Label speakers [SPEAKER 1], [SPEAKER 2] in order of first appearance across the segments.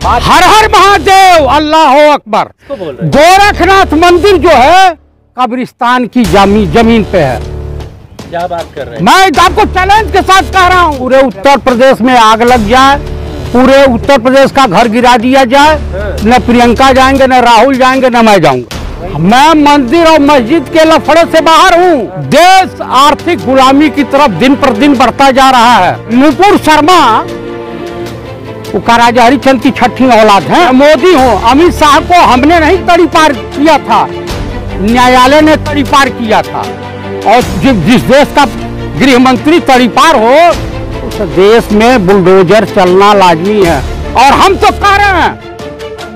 [SPEAKER 1] हर हर महादेव, अल्लाह अकबर। गोरखनाथ मंदिर जो है कब्रिस्तान की जमीन पे है।
[SPEAKER 2] क्या बात कर रहे हैं?
[SPEAKER 1] मैं आपको चैलेंज के साथ कह रहा हूँ, पूरे उत्तर प्रदेश में आग लग जाए, पूरे उत्तर प्रदेश का घर गिरा दिया जाए, न प्रियंका जाएंगे, न राहुल जाएंगे, न मैं जाऊंगा। मैं मंदिर और मस्जिद के लफड़े से बाहर हूँ। देश आर्थिक गुलामी की तरफ दिन पर दिन बढ़ता जा रहा है। नुपुर शर्मा राजा हरिश्चंद्र की छठी औलाद है। मोदी हो, अमित शाह को हमने नहीं तड़ी पार किया था, न्यायालय ने तड़ी पार किया था। और जिस देश का गृह मंत्री तड़ी पार हो, उस देश में बुलडोजर चलना लाजमी है। और हम तो कह रहे हैं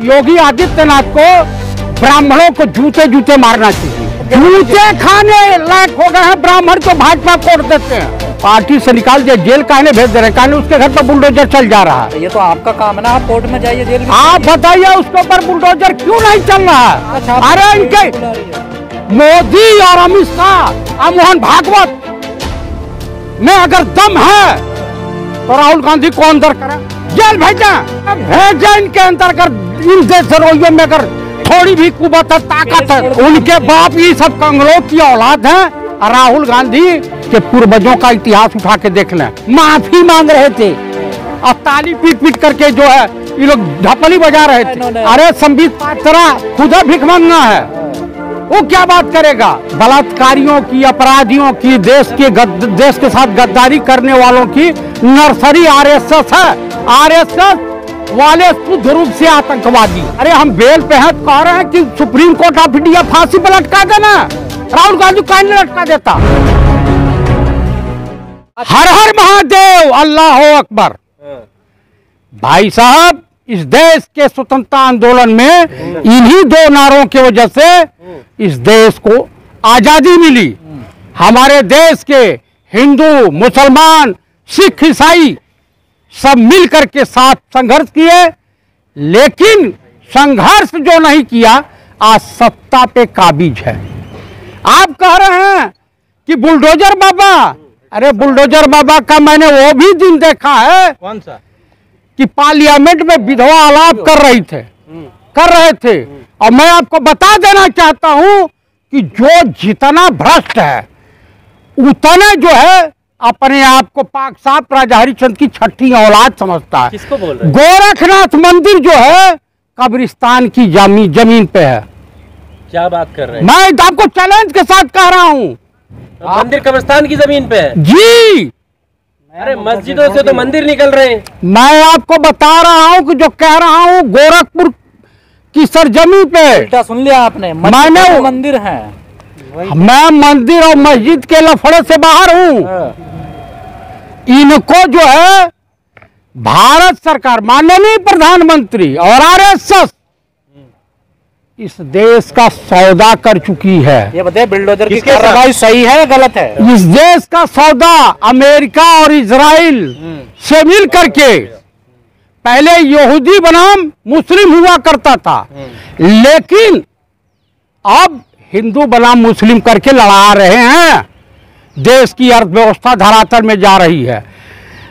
[SPEAKER 1] योगी आदित्यनाथ को ब्राह्मणों को जूते जूते मारना चाहिए। जूते खाने लायक हो गए हैं ब्राह्मण, तो भाजपा को देते हैं, पार्टी से निकाल दिया, जेल कहने भेज दे रहे हैं, उसके घर पर बुलडोजर चल जा रहा है।
[SPEAKER 2] ये तो आपका काम है ना, आप कोर्ट में जाइए, जेल में।
[SPEAKER 1] आप बताइए उसके ऊपर बुलडोजर क्यों नहीं चल रहा है?
[SPEAKER 2] अच्छा,
[SPEAKER 1] अरे इनके मोदी और अमित शाह और मोहन भागवत में अगर दम है तो राहुल गांधी को अंदर करें, जेल भेजें इनके अंदर। अगर इन देशद्रोहियों में अगर थोड़ी भी कुवत है, ताकत है, उनके बाप ये सब कंगलों की औलाद है। राहुल गांधी के पूर्वजों का इतिहास उठा के देख लें, माफी मांग रहे थे और ताली पीट पीट करके जो है ये लोग ढपली बजा रहे थे। अरे संबित पात्रा खुद भिख मांगना है, वो क्या बात करेगा? बलात्कारियों की, अपराधियों की, देश के साथ गद्दारी करने वालों की नर्सरी आरएसएस है। आरएसएस वाले शुद्ध रूप से आतंकवादी। अरे हम बेल पे हैं, कह रहे हैं कि सुप्रीम कोर्ट ऑफ इंडिया फांसी पर लटका देना, राहुल गांधी को नहीं लटका देता। हर हर महादेव, अल्लाह अकबर। भाई साहब, इस देश के स्वतंत्रता आंदोलन में इन्हीं दो नारों की वजह से इस देश को आजादी मिली। हमारे देश के हिंदू, मुसलमान, सिख, ईसाई सब मिलकर के साथ संघर्ष किए, लेकिन संघर्ष जो नहीं किया आज सत्ता पे काबिज है। आप कह रहे हैं कि बुलडोजर बाबा, अरे बुलडोजर बाबा का मैंने वो भी दिन देखा है।
[SPEAKER 2] कौन सा?
[SPEAKER 1] कि पार्लियामेंट में विधवा आलाप कर रहे थे। और मैं आपको बता देना चाहता हूं कि जो जितना भ्रष्ट है उतने जो है अपने आप को पाक साफ राजा हरिश्चंद्र की छठी औलाद समझता है।
[SPEAKER 2] किसको बोल रहे हैं?
[SPEAKER 1] गोरखनाथ मंदिर जो है कब्रिस्तान की जमीन पे है।
[SPEAKER 2] क्या बात कर रहे हैं?
[SPEAKER 1] मैं आपको चैलेंज के साथ कह रहा हूं।
[SPEAKER 2] मंदिर कब्रिस्तान की जमीन पे है
[SPEAKER 1] जी।
[SPEAKER 2] अरे मस्जिदों से तो मंदिर निकल रहे हैं।
[SPEAKER 1] मैं आपको बता रहा हूं कि जो कह रहा हूं गोरखपुर की सरजमी पे।
[SPEAKER 2] उल्टा सुन लिया आपने,
[SPEAKER 1] मैंने
[SPEAKER 2] मंदिर है।
[SPEAKER 1] मैं मंदिर और मस्जिद के लफड़े से बाहर हूं। इनको जो है भारत सरकार, माननीय प्रधानमंत्री और आरएसएस इस देश का सौदा कर चुकी है।
[SPEAKER 2] ये बताइए, बुलडोजर की कार्रवाई सही है या गलत है?
[SPEAKER 1] इस देश का सौदा अमेरिका और इजराइल से मिल करके, पहले यहूदी बनाम मुस्लिम हुआ करता था, लेकिन अब हिंदू बनाम मुस्लिम करके लड़ा रहे हैं। देश की अर्थव्यवस्था धरातल में जा रही है।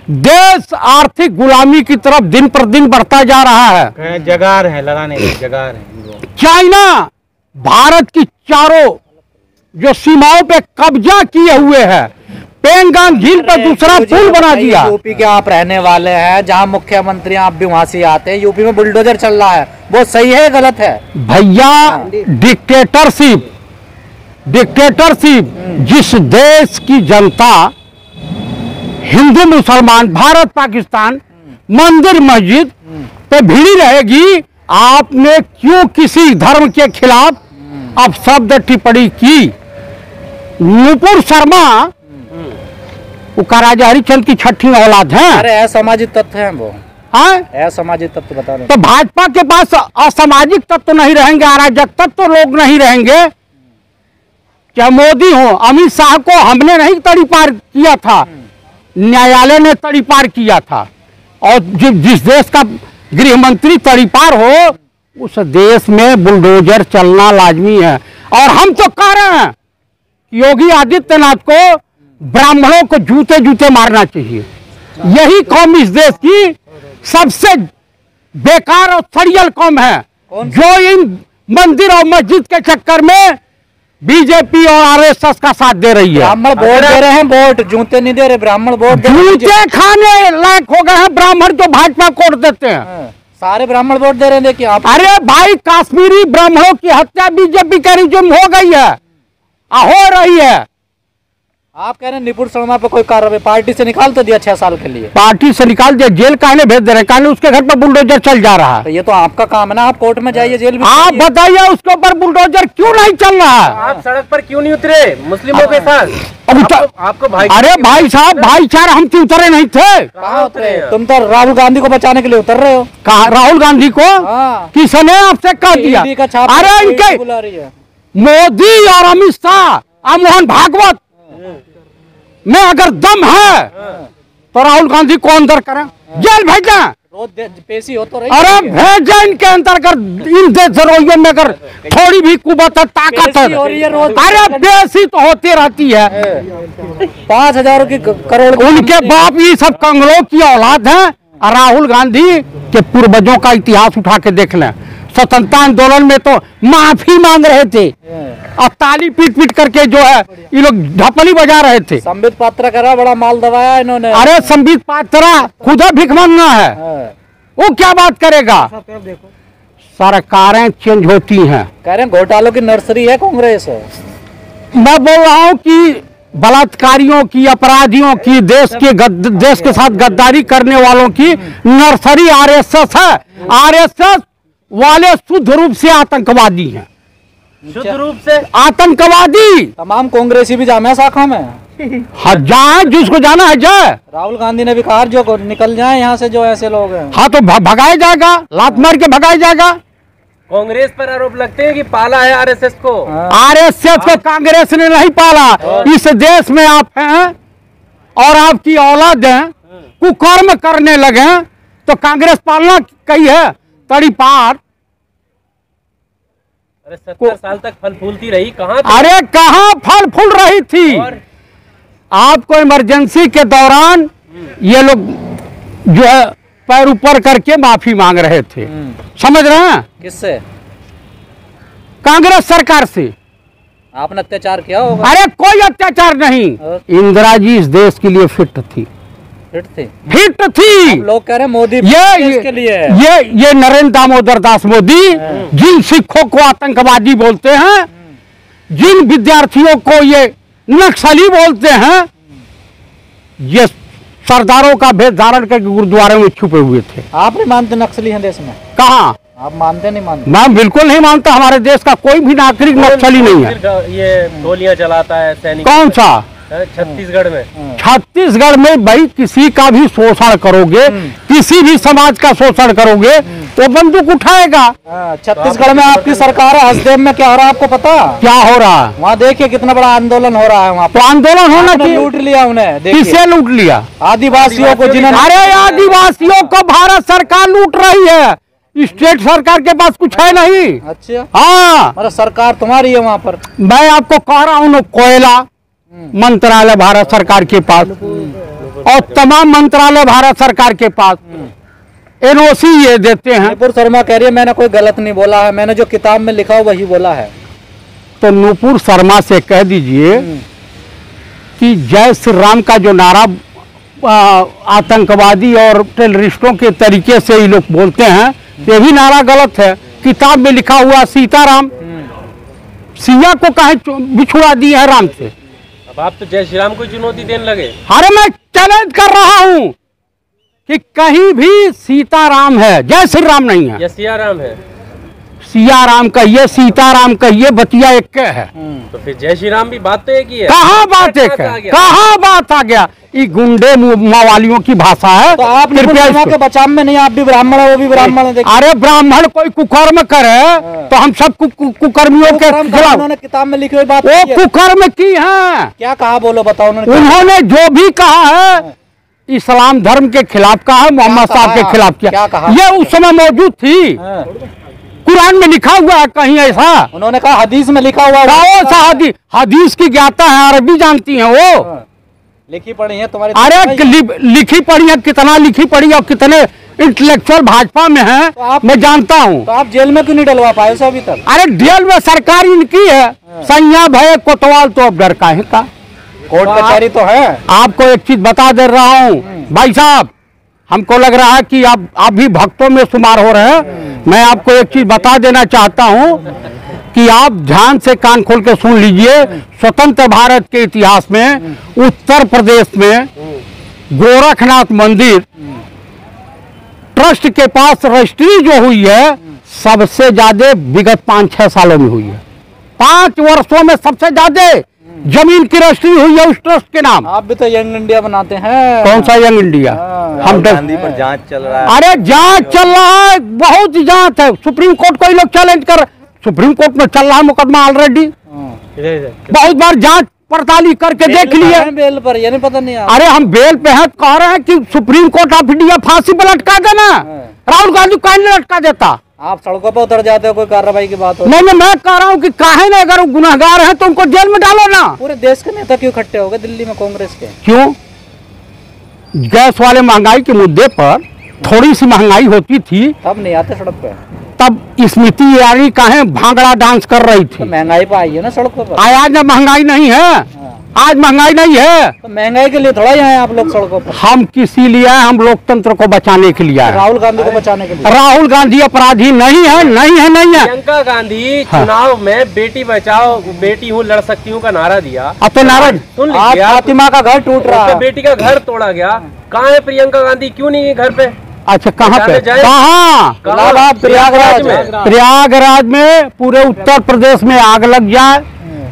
[SPEAKER 1] देश आर्थिक गुलामी की तरफ दिन पर दिन बढ़ता जा रहा है।
[SPEAKER 2] जगार है, लड़ाने की जगार है।
[SPEAKER 1] चाइना भारत की चारों जो सीमाओं पे कब्जा किए हुए है, पेंगांग झील पर दूसरा पुल बना दिया।
[SPEAKER 2] यूपी के आप रहने वाले हैं, जहां मुख्यमंत्री आप भी वहां से आते हैं, यूपी में बुलडोजर चल रहा है, वो सही है गलत है?
[SPEAKER 1] भैया डिक्टेटरशिप जिस देश की जनता हिंदू मुसलमान, भारत पाकिस्तान, मंदिर मस्जिद पे भिड़ी रहेगी, आपने क्यों किसी धर्म के खिलाफ अब शब्द टिप्पणी की? नुपुर शर्मा राजा हरिश्चंद्र की छठी औलाद है।
[SPEAKER 2] अरे असामाजिक तत्व हैं वो। असामाजिक तत्व बता रहे।
[SPEAKER 1] तो भाजपा के पास असामाजिक तत्व नहीं रहेंगे, अराजक तत्व लोग नहीं रहेंगे। चाहे मोदी हो, अमित शाह को हमने नहीं तड़ी पार किया था, न्यायालय ने तड़ी पार किया था। और जिस देश का गृह मंत्री तड़ी पार हो, उस देश में बुलडोजर चलना लाजमी है। और हम तो कह रहे हैं कि योगी आदित्यनाथ को ब्राह्मणों को जूते जूते मारना चाहिए। यही कौम इस देश की सबसे बेकार और सड़ियल कौम है जो इन मंदिर और मस्जिद के चक्कर में बीजेपी और आरएसएस का साथ दे रही है।
[SPEAKER 2] ब्राह्मण वोट दे रहे हैं, वोट जूते नहीं दे रहे, ब्राह्मण वोट
[SPEAKER 1] जूते खाने लायक हो गए हैं ब्राह्मण जो भाजपा को वोट देते हैं।
[SPEAKER 2] सारे ब्राह्मण वोट दे रहे हैं। देखिए आप,
[SPEAKER 1] अरे भाई कश्मीरी ब्राह्मणों की हत्या बीजेपी का रिज्यूम हो गई है, हो रही है।
[SPEAKER 2] आप कह रहे हैं निपुण शर्मा पे कोई कार्रवाई, पार्टी से निकाल तो दिया 6 साल के लिए,
[SPEAKER 1] पार्टी से निकाल दिया, जेल काहे भेज दे रहे हैं, काहे उसके घर पर बुलडोजर चल जा रहा है।
[SPEAKER 2] तो ये तो आपका काम है ना, आप कोर्ट में जाइए, जेल में।
[SPEAKER 1] आप बताइए उसके ऊपर बुलडोजर क्यों नहीं चल रहा है?
[SPEAKER 3] आप सड़क पर क्यों नहीं उतरे मुस्लिमों के साथ? आपको भाई,
[SPEAKER 1] अरे भाई साहब, भाईचारा हम तो उतरे नहीं थे।
[SPEAKER 2] कहाँ उतरे? तुम तो राहुल गांधी को बचाने के लिए उतर रहे हो।
[SPEAKER 1] कहा राहुल गांधी को? किसने आपसे कह दिया? अरे इनके मोदी और अमित शाह और मोहन भागवत में अगर दम है तो राहुल गांधी को अंदर करें, जेल भेजें,
[SPEAKER 2] रोज पेशी हो तो रही।
[SPEAKER 1] अरे भेजें इनके अंतर्गत, इन देशद्रोहियों में अगर थोड़ी भी कुवत है, ताकत है। अरे पेशी तो होती रहती है।
[SPEAKER 2] 5,000 की करोड़
[SPEAKER 1] उनके बाप ये सब कंगलों की औलाद है। और राहुल गांधी के पूर्वजों का इतिहास उठा के देख लें, स्वतंत्रता आंदोलन में तो माफी मांग रहे थे और ताली पीट पीट करके जो है ये लोग ढपली बजा रहे थे।
[SPEAKER 2] संबित पात्रा करा, बड़ा माल दबाया इन्होंने।
[SPEAKER 1] अरे संबित पात्रा खुद भिख मांगना है, वो क्या बात करेगा? सरकारें चेंज होती हैं।
[SPEAKER 2] कह रहे हैं घोटालों की नर्सरी है कांग्रेस।
[SPEAKER 1] मैं बोल रहा हूँ कि बलात्कारियों की, अपराधियों की, देश के साथ गद्दारी करने वालों की नर्सरी आरएसएस है। आरएसएस वाले शुद्ध रूप से आतंकवादी हैं,
[SPEAKER 3] शुद्ध रूप से
[SPEAKER 1] आतंकवादी।
[SPEAKER 2] तमाम कांग्रेसी भी जामे शाखा में
[SPEAKER 1] जाए, जिसको जाना है जाए।
[SPEAKER 2] राहुल गांधी ने भी कहा जो निकल जाए यहाँ से जो ऐसे लोग हैं।
[SPEAKER 1] हाँ तो भगाया जाएगा, लात मार के भगाया जाएगा।
[SPEAKER 3] कांग्रेस पर आरोप लगते हैं कि पाला है आरएसएस को।
[SPEAKER 1] आरएसएस को कांग्रेस ने नहीं पाला। इस देश में आप हैं और आपकी औलाद है, कुकर्म करने लगे तो कांग्रेस पालना कही है तड़ी पार।
[SPEAKER 3] अरे 70 साल तक फल फूलती रही, कहाँ?
[SPEAKER 1] अरे कहाँ फल फूल रही थी? आपको इमरजेंसी के दौरान ये लोग जो है पैर ऊपर करके माफी मांग रहे थे, समझ रहे हैं?
[SPEAKER 2] किससे?
[SPEAKER 1] कांग्रेस सरकार से।
[SPEAKER 2] आपने अत्याचार किया होगा?
[SPEAKER 1] अरे कोई अत्याचार नहीं। इंदिरा जी इस देश के लिए फिट थी, फिट थी।
[SPEAKER 2] लोग कह रहे हैं मोदी
[SPEAKER 1] के लिए ये नरेंद्र दामोदर दास मोदी जिन सिखों को आतंकवादी बोलते हैं, जिन विद्यार्थियों को ये नक्सली बोलते हैं, ये सरदारों का भेष धारण करके गुरुद्वारे में छुपे हुए थे।
[SPEAKER 2] आप नहीं मानते नक्सली हैं देश में?
[SPEAKER 1] कहाँ
[SPEAKER 2] आप मानते? नहीं मानते?
[SPEAKER 1] मैं बिल्कुल नहीं मानता। हमारे देश का कोई भी नागरिक नक्सली नहीं है।
[SPEAKER 3] ये गोलियां चलाता है सैनिक।
[SPEAKER 1] कौन सा?
[SPEAKER 3] छत्तीसगढ़ में।
[SPEAKER 1] छत्तीसगढ़ में भाई किसी का भी शोषण करोगे, किसी भी समाज का शोषण करोगे तो बंदूक उठाएगा।
[SPEAKER 2] छत्तीसगढ़ में आपकी सरकार है, हसदेव में क्या हो रहा है आपको पता?
[SPEAKER 1] क्या हो रहा है
[SPEAKER 2] वहाँ? देखिए कितना बड़ा आंदोलन हो रहा है वहाँ।
[SPEAKER 1] तो आंदोलन होना चाहिए।
[SPEAKER 2] लूट लिया उन्हें।
[SPEAKER 1] किसे लूट लिया?
[SPEAKER 2] आदिवासियों को, जिन्होंने।
[SPEAKER 1] अरे आदिवासियों को भारत सरकार लूट रही है, स्टेट सरकार के पास कुछ है नहीं।
[SPEAKER 2] अच्छा,
[SPEAKER 1] हाँ,
[SPEAKER 2] मतलब सरकार तुम्हारी है वहाँ पर।
[SPEAKER 1] मैं आपको कह रहा हूँ, कोयला मंत्रालय भारत सरकार के पास और तमाम मंत्रालय भारत सरकार के पास एनओसी ये देते हैं।
[SPEAKER 2] नुपुर शर्मा कह रही है मैंने कोई गलत नहीं बोला है, मैंने जो किताब में लिखा वही बोला है।
[SPEAKER 1] तो नुपुर शर्मा से कह दीजिए कि जय श्री राम का जो नारा आतंकवादी और टेररिस्टों के तरीके से ये लोग बोलते हैं, ये भी नारा गलत है। किताब में लिखा हुआ सीताराम, सिया को कहे बिछुड़ा दिए है राम से।
[SPEAKER 3] अब आप तो जय श्री राम को चुनौती देने लगे।
[SPEAKER 1] अरे मैं चैलेंज कर रहा हूँ कि कहीं भी सीताराम है, जय श्री राम नहीं है।
[SPEAKER 3] या सिया राम है?
[SPEAKER 1] सिया राम कहिए, सीताराम कहिए, बतिया एक है।
[SPEAKER 3] तो फिर जय श्री राम भी बात तो एक ही है।
[SPEAKER 1] कहाँ बात एक है? कहाँ बात आ गया? ये गुंडे मावालियों की भाषा है।
[SPEAKER 2] तो आप के बचाव में नहीं, आप भी ब्राह्मण है, वो भी ब्राह्मण है।
[SPEAKER 1] अरे ब्राह्मण कोई कुकर्म करे तो हम सब कुकर्मियों के खिलाफ।
[SPEAKER 2] उन्होंने किताब में लिखी हुई बात
[SPEAKER 1] वो कुकर्म की है।
[SPEAKER 2] क्या कहा बोलो बताओ?
[SPEAKER 1] उन्होंने जो भी कहा है इस्लाम धर्म के खिलाफ कहा है, मोहम्मद साहब के खिलाफ क्या कहा? ये उस समय मौजूद थी, कुरान में लिखा हुआ है कहीं ऐसा?
[SPEAKER 2] उन्होंने कहा हदीस में लिखा हुआ है।
[SPEAKER 1] हदीस की ज्ञाता है, अरबी जानती हैं वो,
[SPEAKER 2] लिखी पढ़ी है तुम्हारी?
[SPEAKER 1] अरे लिखी पढ़ी है, कितना लिखी पढ़ी और कितने इंटेलेक्चुअल भाजपा में है, मैं जानता हूँ।
[SPEAKER 2] तो आप जेल में क्यों नहीं डलवा पाए उसे अभी तक?
[SPEAKER 1] अरे जेल में सरकार इनकी है, सैया भय कोतवाल, तो अब डर काहे का?
[SPEAKER 2] कोर्ट कचहरी तो है।
[SPEAKER 1] आपको एक चीज बता दे रहा हूँ भाई साहब, हमको लग रहा है कि आप भी भक्तों में शुमार हो रहे हैं। मैं आपको एक चीज बता देना चाहता हूँ कि आप ध्यान से कान खोल के सुन लीजिए। स्वतंत्र भारत के इतिहास में उत्तर प्रदेश में गोरखनाथ मंदिर ट्रस्ट के पास रजिस्ट्री जो हुई है सबसे ज्यादा विगत 5-6 सालों में हुई है। 5 वर्षों में सबसे ज्यादा जमीन की रजिस्ट्री हुई है उस ट्रस्ट के नाम।
[SPEAKER 2] आप भी तो यंग इंडिया बनाते हैं।
[SPEAKER 1] कौन सा यंग इंडिया? हम
[SPEAKER 3] गांधी पर जांच चल रहा है।
[SPEAKER 1] अरे जांच चल रहा है, बहुत जांच है। सुप्रीम कोर्ट को ही लोग चैलेंज कर, सुप्रीम कोर्ट में चल रहा है मुकदमा ऑलरेडी। बहुत बार जांच पड़ताली करके देख लिए।
[SPEAKER 2] बेल पर ये नहीं पता नहीं आप।
[SPEAKER 1] अरे हम बेल पे हैं, कह रहे हैं कि सुप्रीम कोर्ट ऑफ इंडिया फांसी पर लटका देना। राहुल गांधी को नहीं लटका देता।
[SPEAKER 2] आप सड़कों पर उतर जाते हो, कोई कार्रवाई की बात हो?
[SPEAKER 1] नहीं, मैं कह रहा हूँ कि काहे नहीं, अगर वो गुनहगार है तो उनको जेल में डालो ना।
[SPEAKER 2] पूरे देश के नेता क्यों इकट्ठे हो गए दिल्ली में कांग्रेस के?
[SPEAKER 1] क्यों? गैस वाले महंगाई के मुद्दे पर थोड़ी सी महंगाई होती थी
[SPEAKER 2] तब नहीं आते सड़क पे।
[SPEAKER 1] तब स्मृति ईरानी काहे भांगड़ा डांस कर रही
[SPEAKER 2] तो
[SPEAKER 1] थी।
[SPEAKER 2] महंगाई पे आई है ना सड़कों पर।
[SPEAKER 1] आज ना महंगाई नहीं है, आज महंगाई नहीं है।
[SPEAKER 2] तो महंगाई के लिए थोड़ा ही आए आप लोग सड़कों पर।
[SPEAKER 1] हम किसी लिए आए? हम लोकतंत्र को बचाने के लिए आए।
[SPEAKER 2] राहुल गांधी को बचाने के लिए।
[SPEAKER 1] राहुल गांधी अपराधी नहीं है, नहीं है, नहीं है।
[SPEAKER 3] प्रियंका गांधी चुनाव में बेटी बचाओ बेटी हूँ लड़ सकती हूँ का नारा दिया।
[SPEAKER 1] अब तो नाराज
[SPEAKER 3] सुन
[SPEAKER 2] आज
[SPEAKER 3] लीजिए,
[SPEAKER 2] फातिमा का घर टूट रहा है।
[SPEAKER 3] बेटी का घर तोड़ा गया। कहाँ है प्रियंका गांधी? क्यों नहीं है घर पे?
[SPEAKER 1] अच्छा, कहाँ पे? कहाँ?
[SPEAKER 3] प्रयागराज में।
[SPEAKER 1] प्रयागराज में पूरे उत्तर प्रदेश में आग लग जाए,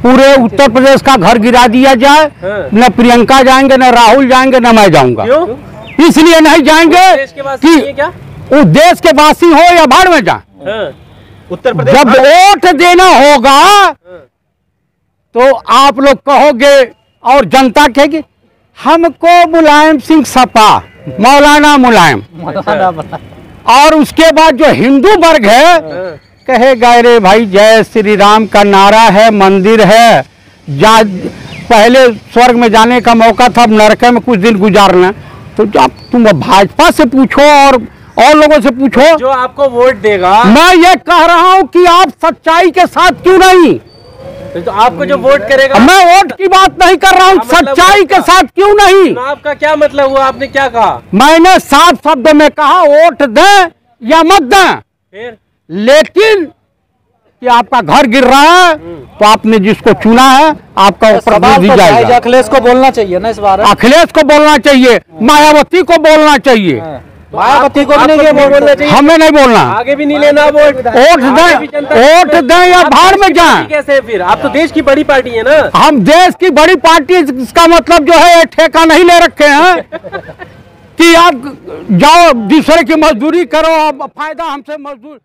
[SPEAKER 1] पूरे उत्तर प्रदेश का घर गिरा दिया जाए, न प्रियंका जाएंगे, न राहुल जाएंगे, न मैं जाऊंगा।
[SPEAKER 3] क्यों?
[SPEAKER 1] इसलिए नहीं जाएंगे
[SPEAKER 3] देश के वासी नहीं है क्या?
[SPEAKER 1] उस देश के वासी हो या बाढ़ में जाए,
[SPEAKER 3] उत्तर प्रदेश
[SPEAKER 1] जब वोट देना होगा तो आप लोग कहोगे और जनता कहेगी हमको मुलायम सिंह सपा, मौलाना मुलायम। और उसके बाद जो हिंदू वर्ग है कहेगा रे भाई जय श्री राम का नारा है, मंदिर है, पहले स्वर्ग में जाने का मौका था, अब नरक में कुछ दिन गुजारना। तो जब तुम भाजपा से पूछो और लोगों से पूछो
[SPEAKER 3] जो आपको वोट देगा।
[SPEAKER 1] मैं ये कह रहा हूँ कि आप सच्चाई के साथ क्यों नहीं?
[SPEAKER 3] तो आपको जो वोट करेगा।
[SPEAKER 1] मैं वोट की बात नहीं कर रहा हूँ, सच्चाई के साथ क्यों नहीं?
[SPEAKER 3] आपका क्या मतलब हुआ? आपने क्या कहा?
[SPEAKER 1] मैंने साफ शब्द में कहा वोट दें या मत दें,
[SPEAKER 3] फिर
[SPEAKER 1] लेकिन कि आपका घर गिर रहा है तो आपने जिसको चुना है आपका ऊपर दी जाएगा।
[SPEAKER 2] अखिलेश को बोलना चाहिए ना इस बार।
[SPEAKER 1] अखिलेश को बोलना चाहिए, मायावती को बोलना चाहिए,
[SPEAKER 2] मायावती को भी नहीं बोलना चाहिए।
[SPEAKER 1] हमें नहीं बोलना।
[SPEAKER 3] आगे भी नहीं लेना वोट।
[SPEAKER 1] वोट दें या बाहर में जाएं।
[SPEAKER 3] कैसे? फिर आप तो देश की बड़ी पार्टी है ना।
[SPEAKER 1] हम देश की बड़ी पार्टी, इसका मतलब जो है ठेका नहीं ले रखे हैं कि आप जाओ दूसरे की मजदूरी करो, फायदा हमसे मजदूर।